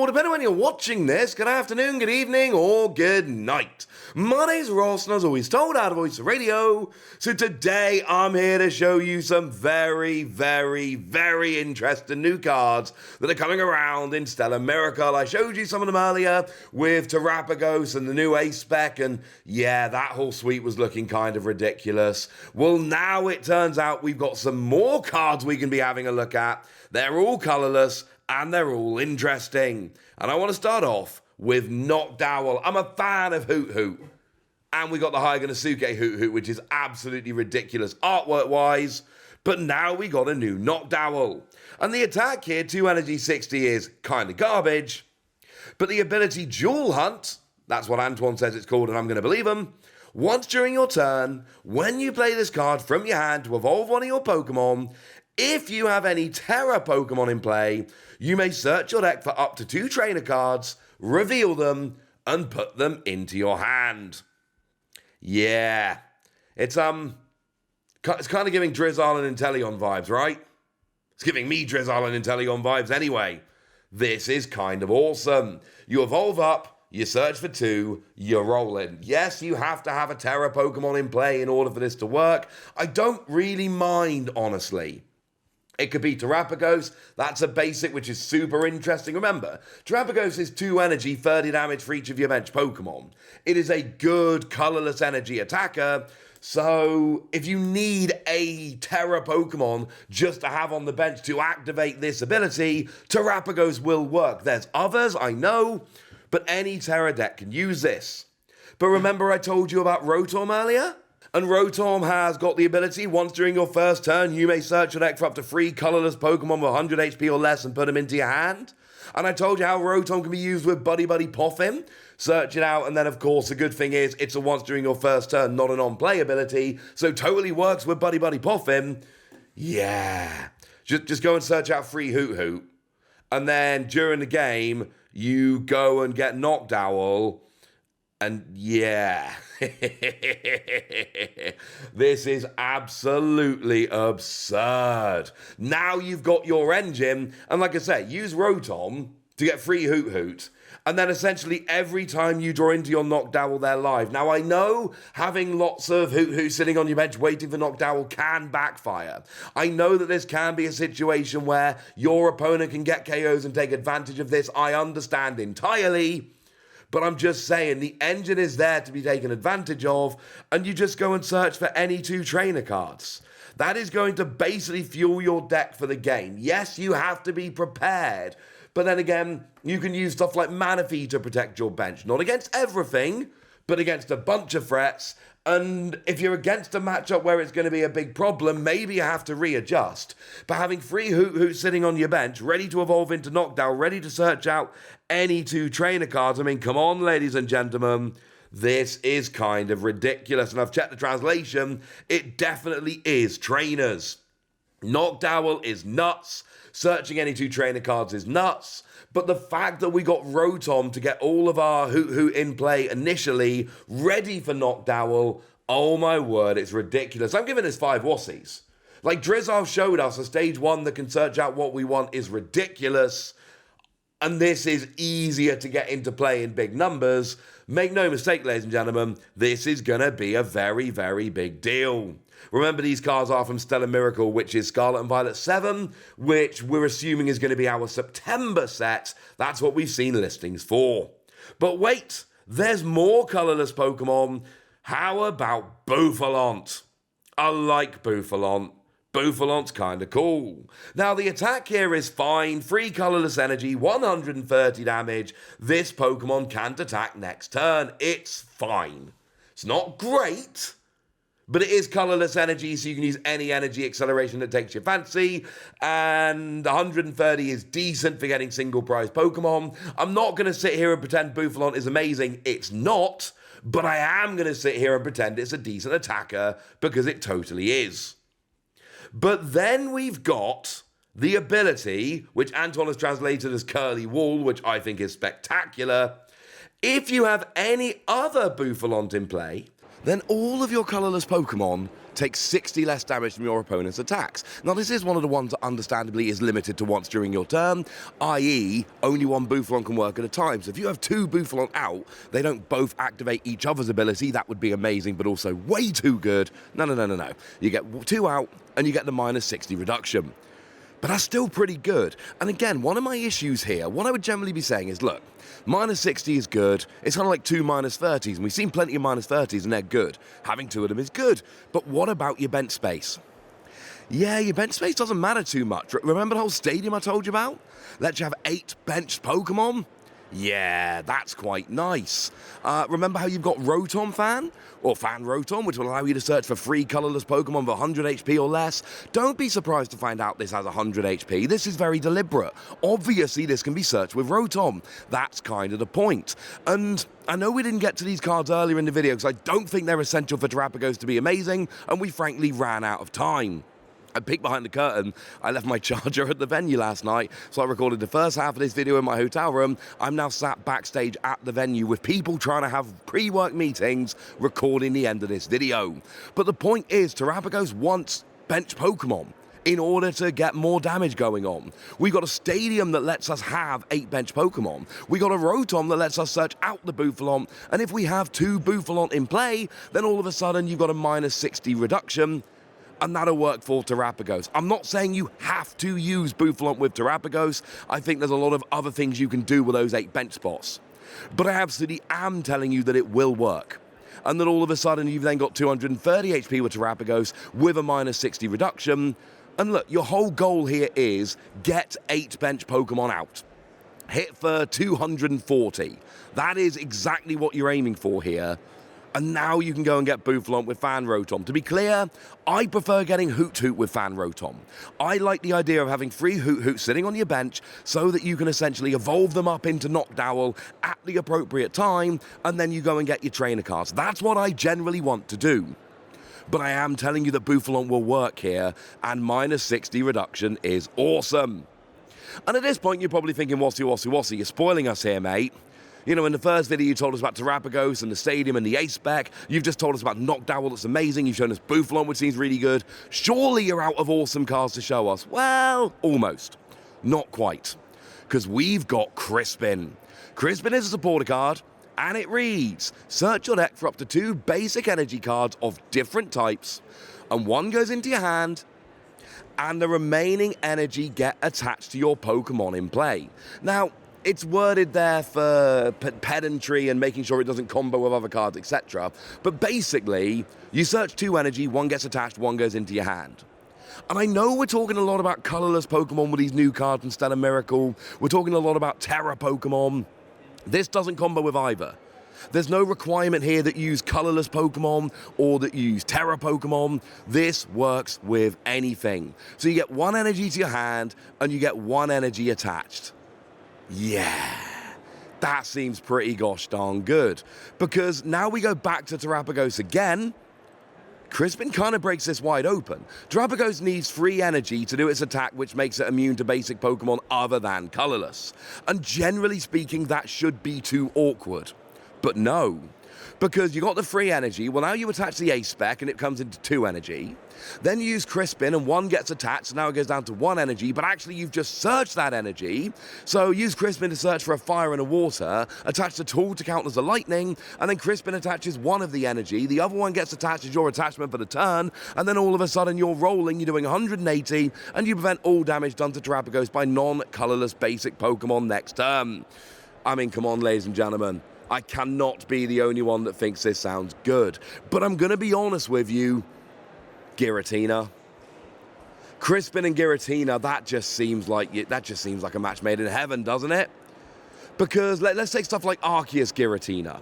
depending on when you're watching this, good afternoon, good evening, or good night. My name's Ross, and as always told, out of Voice of Radio. So today I'm here to show you some very, very, very interesting new cards that are coming around in Stella Miracle. I showed you some of them earlier with Terrapagos and the new Ace spec, and yeah, that whole suite was looking kind of ridiculous. Well, now it turns out we've got some more cards we can be having a look at. They're all colorless, and they're all interesting. And I want to start off with Noctowl. I'm a fan of Hoot Hoot. And we got the Hyganasuke Hoot Hoot, which is absolutely ridiculous artwork-wise. But now we got a new Noctowl. And the attack here, 2 energy 60, is kind of garbage. But the ability Duel Hunt, that's what Antoine says it's called, and I'm going to believe him. Once during your turn, when you play this card from your hand to evolve one of your Pokémon, if you have any Terra Pokémon in play, you may search your deck for up to 2 trainer cards, reveal them, and put them into your hand. Yeah, it's kind of giving Drizzle and Inteleon vibes, right? It's giving me Drizzle and Inteleon vibes anyway. This is kind of awesome. You evolve up, you search for 2, you're rolling. Yes, you have to have a Terra Pokemon in play in order for this to work. I don't really mind, honestly. It could be Terrapagos. That's a basic, which is super interesting. Remember, Terrapagos is 2 energy, 30 damage for each of your bench Pokemon. It is a good colorless energy attacker. So if you need a Terra Pokemon just to have on the bench to activate this ability, Terrapagos will work. There's others, I know, but any Terra deck can use this. But remember I told you about Rotom earlier? And Rotom has got the ability, once during your first turn, you may search your deck for up to 3 colorless Pokemon with 100 HP or less and put them into your hand. And I told you how Rotom can be used with Buddy Buddy Poffin. Search it out, and then of course the good thing is it's a once during your first turn, not an on-play ability, so totally works with Buddy Buddy Poffin. Yeah. Just go and search out free Hoot Hoot. And then during the game, you go and get Noctowl. And yeah, this is absolutely absurd. Now you've got your engine, and like I say, use Rotom to get free Hoot Hoot, and then essentially every time you draw into your Noctowl, they're live. Now I know having lots of Hoot Hoot sitting on your bench waiting for Noctowl can backfire. I know that this can be a situation where your opponent can get KOs and take advantage of this. I understand entirely. But I'm just saying, the engine is there to be taken advantage of, and you just go and search for any 2 trainer cards. That is going to basically fuel your deck for the game. Yes, you have to be prepared, but then again, you can use stuff like Manaphy to protect your bench. Not against everything, but against a bunch of threats. And if you're against a matchup where it's going to be a big problem, maybe you have to readjust. But having 3 Hoot Hoot sitting on your bench, ready to evolve into Noctowl, ready to search out any 2 trainer cards, I mean, come on, ladies and gentlemen. This is kind of ridiculous. And I've checked the translation. It definitely is trainers. Noctowl is nuts. Searching any 2 trainer cards is nuts. But the fact that we got Rotom to get all of our Hoot Hoot in play initially, ready for Noctowl, oh my word, it's ridiculous. I'm giving this 5 wussies. Like Drizzle showed us, a stage 1 that can search out what we want is ridiculous. And this is easier to get into play in big numbers. Make no mistake, ladies and gentlemen, this is going to be a very, very big deal. Remember, these cards are from Stella Miracle, which is Scarlet and Violet 7, which we're assuming is going to be our September set. That's what we've seen listings for. But wait, there's more colorless Pokemon. How about Bouffalont? I like Bouffalont. Bouffalont's kind of cool. Now, the attack here is fine. 3 colorless energy, 130 damage. This Pokemon can't attack next turn. It's fine. It's not great, but it is colorless energy, so you can use any energy acceleration that takes your fancy. And 130 is decent for getting single prize Pokemon. I'm not going to sit here and pretend Bouffalont is amazing. It's not. But I am going to sit here and pretend it's a decent attacker, because it totally is. But then we've got the ability, which Anton has translated as Curly Wall, which I think is spectacular. If you have any other Bouffalont in play, then all of your colorless Pokemon take 60 less damage from your opponent's attacks. Now, this is one of the ones that understandably is limited to once during your turn, i.e. only one Bufalon can work at a time. So if you have two Bufalon out, they don't both activate each other's ability. That would be amazing, but also way too good. No. You get two out, and you get the minus 60 reduction. But that's still pretty good. And again, one of my issues here, what I would generally be saying is, look, minus 60 is good. It's kind of like two minus 30s, and we've seen plenty of minus 30s, and they're good. Having two of them is good. But what about your bench space? Yeah, your bench space doesn't matter too much. Remember the whole stadium I told you about? Let you have 8 benched Pokemon? Yeah, that's quite nice. Remember how you've got Rotom Fan? Or Fan Rotom, which will allow you to search for free colorless Pokemon with 100 HP or less? Don't be surprised to find out this has 100 HP. This is very deliberate. Obviously, this can be searched with Rotom. That's kind of the point. And I know we didn't get to these cards earlier in the video because I don't think they're essential for Terrapagos to be amazing, and we frankly ran out of time. I peeked behind the curtain. I left my charger at the venue last night, so I recorded the first half of this video in my hotel room. I'm now sat backstage at the venue with people trying to have pre-work meetings, recording the end of this video. But the point is, Terrapagos wants bench Pokemon in order to get more damage going on. We got a stadium that lets us have 8 bench Pokemon. We got a Rotom that lets us search out the Bufalon, and if we have 2 Bufalon in play, then all of a sudden you've got a minus 60 reduction, and that'll work for Terrapagos. I'm not saying you have to use Bufalon with Terrapagos. I think there's a lot of other things you can do with those 8 bench spots. But I absolutely am telling you that it will work. And that all of a sudden you've then got 230 HP with Terrapagos with a minus 60 reduction. And look, your whole goal here is get 8 bench Pokemon out. Hit for 240. That is exactly what you're aiming for here. And now you can go and get Bufalon with Fan Rotom. To be clear, I prefer getting Hoot Hoot with Fan Rotom. I like the idea of having 3 Hoot Hoots sitting on your bench so that you can essentially evolve them up into Noctowl at the appropriate time, and then you go and get your trainer cards. That's what I generally want to do. But I am telling you that Bufalon will work here, and minus 60 reduction is awesome. And at this point, you're probably thinking, Wassy, you're spoiling us here, mate. You know, in the first video, you told us about Terrapagos and the stadium and the ace spec. You've just told us about Noctowl, that's amazing. You've shown us Bufalon, which seems really good. Surely you're out of awesome cards to show us. Well, almost. Not quite. Because we've got Crispin. Crispin is a supporter card, and it reads, search your deck for up to 2 basic energy cards of different types, and 1 goes into your hand, and the remaining energy get attached to your Pokemon in play. Now, it's worded there for pedantry and making sure it doesn't combo with other cards, etc. But basically, you search 2 energy, 1 gets attached, 1 goes into your hand. And I know we're talking a lot about colorless Pokemon with these new cards from Stella Miracle. We're talking a lot about Terra Pokemon. This doesn't combo with either. There's no requirement here that you use colorless Pokemon or that you use Terra Pokemon. This works with anything. So you get 1 energy to your hand and you get 1 energy attached. Yeah, that seems pretty gosh darn good. Because now we go back to Terrapagos again. Crispin kind of breaks this wide open. Terrapagos needs free energy to do its attack, which makes it immune to basic Pokemon other than colorless. And generally speaking, that should be too awkward. But no, because you got the free energy. Well, now you attach the ace spec and it comes into 2 energy. Then you use Crispin and 1 gets attached, so now it goes down to 1 energy, but actually you've just searched that energy. So use Crispin to search for a fire and a water, attach the tool to count as a lightning, and then Crispin attaches 1 of the energy, the other 1 gets attached as your attachment for the turn, and then all of a sudden you're rolling, you're doing 180, and you prevent all damage done to Terrapagos by non-colorless basic Pokemon next turn. I mean, come on, ladies and gentlemen. I cannot be the only one that thinks this sounds good, but I'm going to be honest with you. Giratina. Crispin and Giratina, that just seems like a match made in heaven, doesn't it? Because let's take stuff like Arceus Giratina,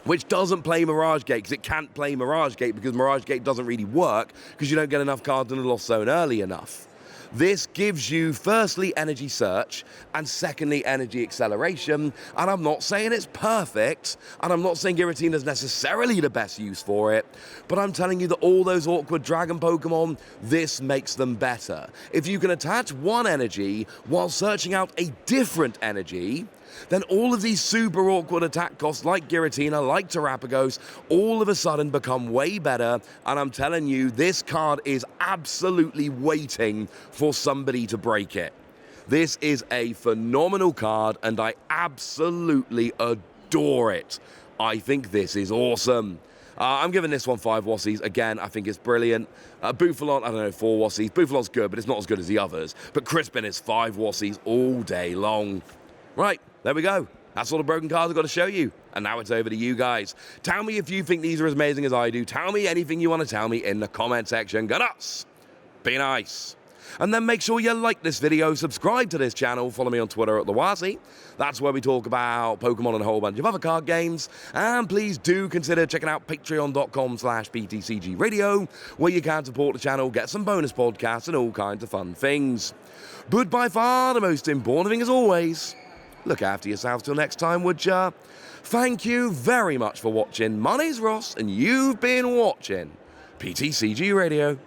which doesn't play Mirage Gate because it can't play Mirage Gate because Mirage Gate doesn't really work because you don't get enough cards in the Lost Zone early enough. This gives you, firstly, energy search, and secondly, energy acceleration. And I'm not saying it's perfect, and I'm not saying Giratina is necessarily the best use for it, but I'm telling you that all those awkward dragon Pokemon, this makes them better. If you can attach 1 energy while searching out a different energy, then all of these super awkward attack costs like Giratina, like Terrapagos, all of a sudden become way better, and I'm telling you, this card is absolutely waiting for somebody to break it. This is a phenomenal card, and I absolutely adore it. I think this is awesome. I'm giving this one 5 Wassies. Again, I think it's brilliant. Bouffalon, I don't know, 4 Wassies. Bouffalon's good, but it's not as good as the others. But Crispin is 5 Wassies all day long. Right, there we go. That's all the broken cards I've got to show you. And now it's over to you guys. Tell me if you think these are as amazing as I do. Tell me anything you want to tell me in the comment section. Go nuts! Be nice. And then make sure you like this video, subscribe to this channel, follow me on Twitter at @TheWazzy. That's where we talk about Pokemon and a whole bunch of other card games. And please do consider checking out patreon.com/PTCG Radio, where you can support the channel, get some bonus podcasts and all kinds of fun things. But by far the most important thing as always, look after yourselves till next time, would ya? Thank you very much for watching. My name's Ross, and you've been watching PTCG Radio.